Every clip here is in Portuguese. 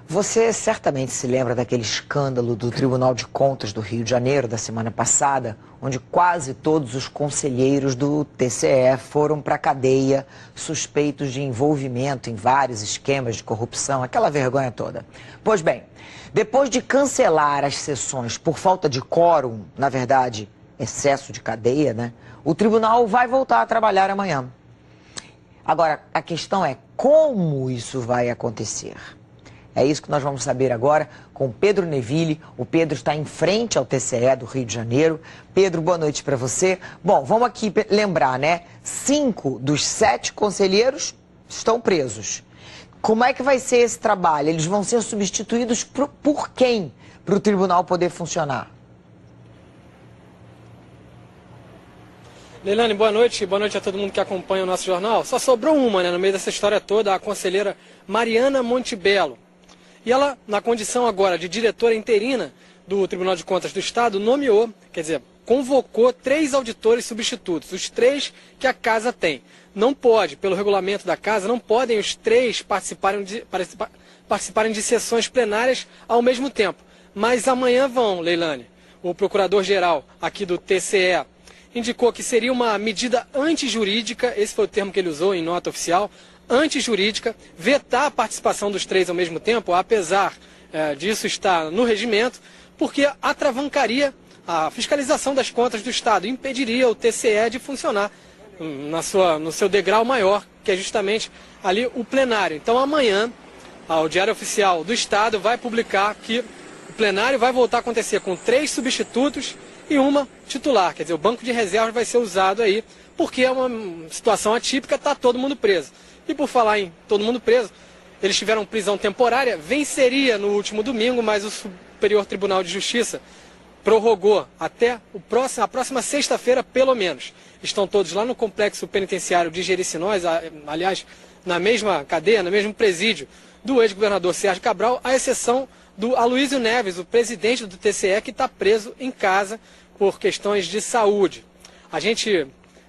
Você certamente se lembra daquele escândalo do Tribunal de Contas do Rio de Janeiro da semana passada, onde quase todos os conselheiros do TCE foram para a cadeia suspeitos de envolvimento em vários esquemas de corrupção, aquela vergonha toda. Pois bem, depois de cancelar as sessões por falta de quórum, na verdade, excesso de cadeia, né? O tribunal vai voltar a trabalhar amanhã. Agora, a questão é como isso vai acontecer. É isso que nós vamos saber agora com Pedro Neville. O Pedro está em frente ao TCE do Rio de Janeiro. Pedro, boa noite para você. Bom, vamos aqui lembrar, né? 5 dos 7 conselheiros estão presos. Como é que vai ser esse trabalho? Eles vão ser substituídos por quem para o tribunal poder funcionar? Leilane, boa noite a todo mundo que acompanha o nosso jornal. Só sobrou uma, né, no meio dessa história toda, a conselheira Mariana Montebello. E ela, na condição agora de diretora interina do Tribunal de Contas do Estado, nomeou, quer dizer, convocou 3 auditores substitutos, os 3 que a casa tem. Não pode, pelo regulamento da casa, não podem os 3 participarem de sessões plenárias ao mesmo tempo. Mas amanhã vão, Leilane. O procurador-geral aqui do TCE indicou que seria uma medida antijurídica, esse foi o termo que ele usou em nota oficial, antijurídica, vetar a participação dos 3 ao mesmo tempo, apesar disso estar no regimento, porque atravancaria a fiscalização das contas do Estado, impediria o TCE de funcionar no seu degrau maior, que é justamente ali o plenário. Então amanhã, o Diário Oficial do Estado vai publicar que o plenário vai voltar a acontecer com 3 substitutos e uma titular, quer dizer, o banco de reservas vai ser usado aí, porque é uma situação atípica, está todo mundo preso. E por falar em todo mundo preso, eles tiveram prisão temporária, venceria no último domingo, mas o Superior Tribunal de Justiça prorrogou até a próxima sexta-feira, pelo menos. Estão todos lá no complexo penitenciário de Jericinóis, aliás, na mesma cadeia, no mesmo presídio do ex-governador Sérgio Cabral, à exceção do Aloysio Neves, o presidente do TCE, que está preso em casa por questões de saúde. A gente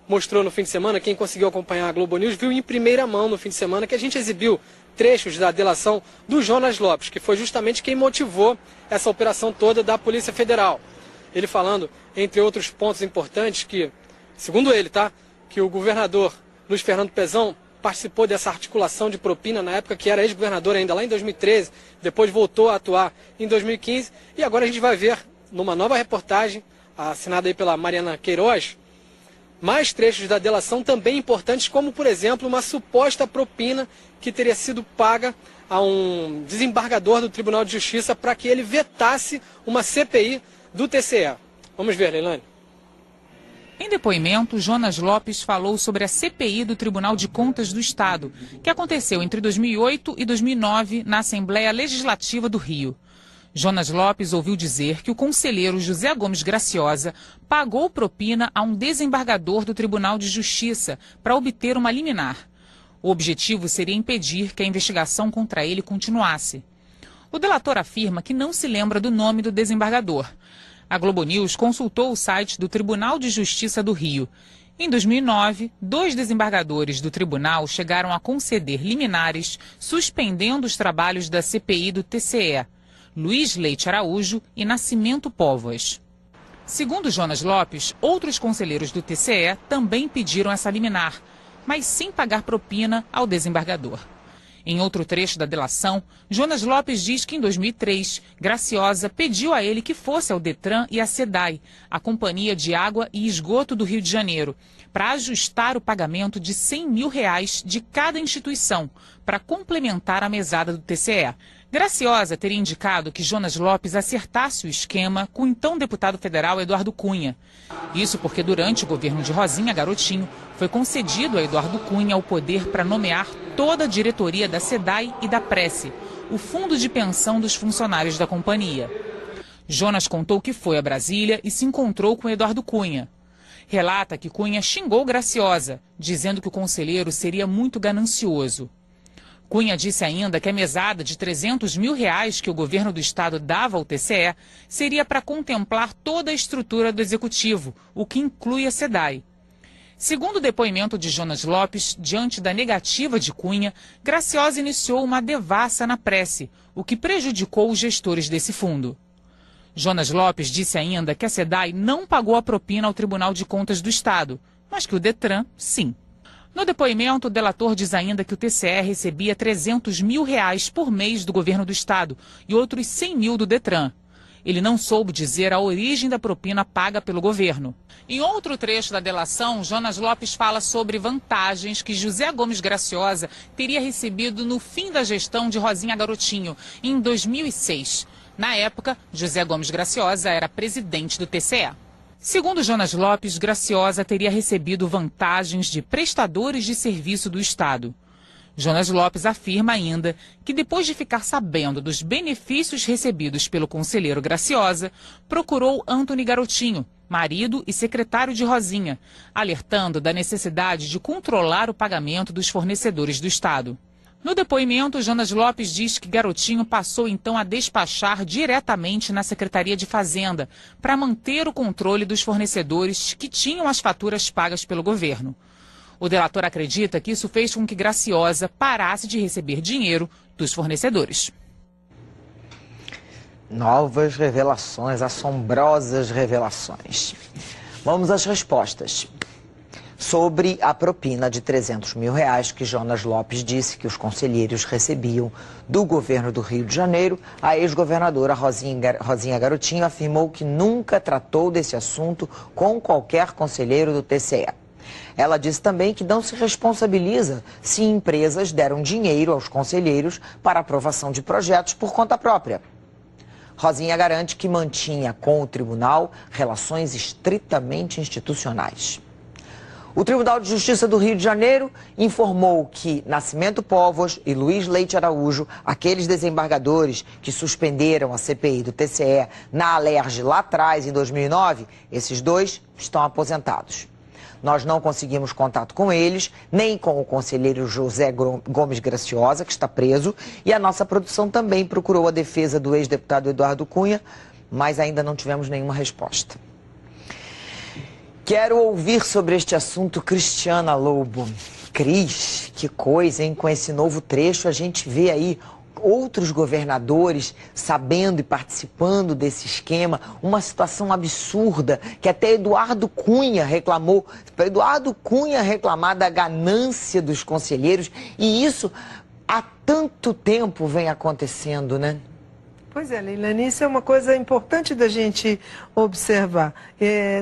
mostrou no fim de semana, quem conseguiu acompanhar a Globo News, viu em primeira mão no fim de semana que a gente exibiu trechos da delação do Jonas Lopes, que foi justamente quem motivou essa operação toda da Polícia Federal. Ele falando, entre outros pontos importantes, que, segundo ele, que o governador Luiz Fernando Pezão participou dessa articulação de propina na época que era ex-governador ainda lá em 2013, depois voltou a atuar em 2015, e agora a gente vai ver numa nova reportagem, assinada aí pela Mariana Queiroz, mais trechos da delação também importantes, como, por exemplo, uma suposta propina que teria sido paga a um desembargador do Tribunal de Justiça para que ele vetasse uma CPI do TCE. Vamos ver, Leilane. Em depoimento, Jonas Lopes falou sobre a CPI do Tribunal de Contas do Estado, que aconteceu entre 2008 e 2009 na Assembleia Legislativa do Rio. Jonas Lopes ouviu dizer que o conselheiro José Gomes Graciosa pagou propina a um desembargador do Tribunal de Justiça para obter uma liminar. O objetivo seria impedir que a investigação contra ele continuasse. O delator afirma que não se lembra do nome do desembargador. A Globo News consultou o site do Tribunal de Justiça do Rio. Em 2009, 2 desembargadores do tribunal chegaram a conceder liminares, suspendendo os trabalhos da CPI do TCE. Luiz Leite Araújo e Nascimento Póvoas. Segundo Jonas Lopes, outros conselheiros do TCE também pediram essa liminar, mas sem pagar propina ao desembargador. Em outro trecho da delação, Jonas Lopes diz que em 2003, Graciosa pediu a ele que fosse ao Detran e à SEDAI, a Companhia de Água e Esgoto do Rio de Janeiro, para ajustar o pagamento de R$100 mil de cada instituição, para complementar a mesada do TCE. Graciosa teria indicado que Jonas Lopes acertasse o esquema com o então deputado federal Eduardo Cunha. Isso porque durante o governo de Rosinha Garotinho foi concedido a Eduardo Cunha o poder para nomear toda a diretoria da SEDAI e da Prece, o fundo de pensão dos funcionários da companhia. Jonas contou que foi a Brasília e se encontrou com Eduardo Cunha. Relata que Cunha xingou Graciosa, dizendo que o conselheiro seria muito ganancioso. Cunha disse ainda que a mesada de R$300 mil que o governo do estado dava ao TCE seria para contemplar toda a estrutura do executivo, o que inclui a SEDAI. Segundo o depoimento de Jonas Lopes, diante da negativa de Cunha, Graciosa iniciou uma devassa na prece, o que prejudicou os gestores desse fundo. Jonas Lopes disse ainda que a SEDAI não pagou a propina ao Tribunal de Contas do Estado, mas que o Detran, sim. No depoimento, o delator diz ainda que o TCE recebia R$300 mil por mês do governo do Estado e outros 100 mil do Detran. Ele não soube dizer a origem da propina paga pelo governo. Em outro trecho da delação, Jonas Lopes fala sobre vantagens que José Gomes Graciosa teria recebido no fim da gestão de Rosinha Garotinho, em 2006. Na época, José Gomes Graciosa era presidente do TCE. Segundo Jonas Lopes, Graciosa teria recebido vantagens de prestadores de serviço do Estado. Jonas Lopes afirma ainda que depois de ficar sabendo dos benefícios recebidos pelo conselheiro Graciosa, procurou Antony Garotinho, marido e secretário de Rosinha, alertando da necessidade de controlar o pagamento dos fornecedores do Estado. No depoimento, Jonas Lopes diz que Garotinho passou então a despachar diretamente na Secretaria de Fazenda para manter o controle dos fornecedores que tinham as faturas pagas pelo governo. O delator acredita que isso fez com que Graciosa parasse de receber dinheiro dos fornecedores. Novas revelações, assombrosas revelações. Vamos às respostas. Sobre a propina de R$300 mil que Jonas Lopes disse que os conselheiros recebiam do governo do Rio de Janeiro, a ex-governadora Rosinha Garotinho afirmou que nunca tratou desse assunto com qualquer conselheiro do TCE. Ela disse também que não se responsabiliza se empresas deram dinheiro aos conselheiros para aprovação de projetos por conta própria. Rosinha garante que mantinha com o tribunal relações estritamente institucionais. O Tribunal de Justiça do Rio de Janeiro informou que Nascimento Povos e Luiz Leite Araújo, aqueles desembargadores que suspenderam a CPI do TCE na Alerj lá atrás, em 2009, esses dois estão aposentados. Nós não conseguimos contato com eles, nem com o conselheiro José Gomes Graciosa, que está preso, e a nossa produção também procurou a defesa do ex-deputado Eduardo Cunha, mas ainda não tivemos nenhuma resposta. Quero ouvir sobre este assunto Cristiana Lobo. Cris, que coisa, hein? Com esse novo trecho a gente vê aí outros governadores sabendo e participando desse esquema, uma situação absurda que até Eduardo Cunha reclamou, para Eduardo Cunha reclamar da ganância dos conselheiros, e isso há tanto tempo vem acontecendo, né? Pois é, Leilani, isso é uma coisa importante da gente observar.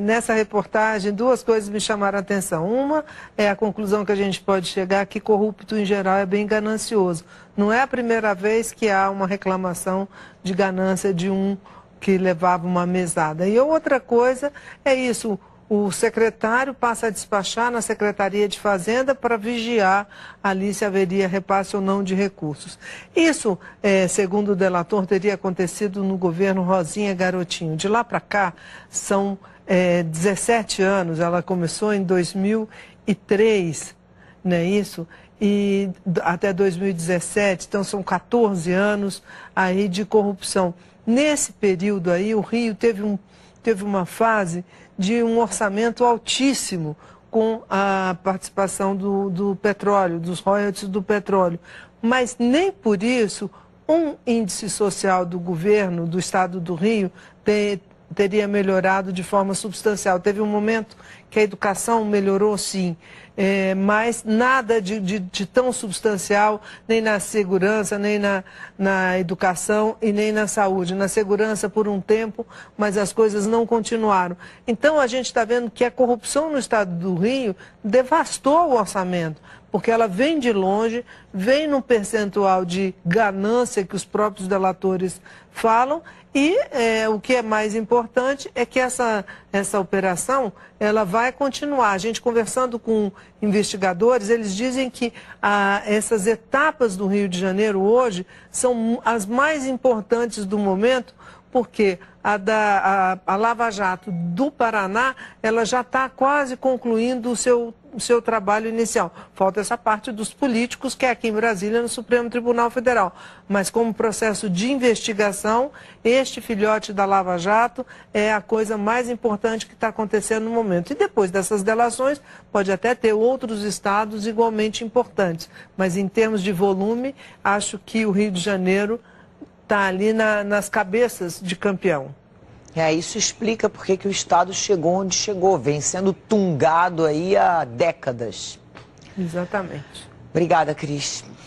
Nessa reportagem, duas coisas me chamaram a atenção. Uma é a conclusão que a gente pode chegar que corrupto em geral é bem ganancioso. Não é a primeira vez que há uma reclamação de ganância de um que levava uma mesada. E outra coisa é isso. O secretário passa a despachar na Secretaria de Fazenda para vigiar ali se haveria repasse ou não de recursos. Isso, segundo o delator, teria acontecido no governo Rosinha Garotinho. De lá para cá, são 17 anos, ela começou em 2003, não é isso? E até 2017, então são 14 anos aí de corrupção. Nesse período aí, o Rio teve uma fase de um orçamento altíssimo com a participação do petróleo, dos royalties do petróleo. Mas nem por isso um índice social do governo do estado do Rio teria melhorado de forma substancial. Teve um momento que a educação melhorou, sim, mas nada de tão substancial, nem na segurança, nem na educação e nem na saúde. Na segurança por um tempo, mas as coisas não continuaram. Então a gente está vendo que a corrupção no estado do Rio devastou o orçamento, porque ela vem de longe, vem num percentual de ganância que os próprios delatores falam, e o que é mais importante é que essa operação ela vai continuar. A gente conversando com investigadores, eles dizem que essas etapas do Rio de Janeiro hoje são as mais importantes do momento, porque a Lava Jato do Paraná ela já está quase concluindo o seu seu trabalho inicial. Falta essa parte dos políticos, que é aqui em Brasília, no Supremo Tribunal Federal. Mas como processo de investigação, este filhote da Lava Jato é a coisa mais importante que está acontecendo no momento. E depois dessas delações, pode até ter outros estados igualmente importantes. Mas em termos de volume, acho que o Rio de Janeiro está ali nas cabeças de campeão. Isso explica por que o Estado chegou onde chegou, vem sendo tungado aí há décadas. Exatamente. Obrigada, Cris.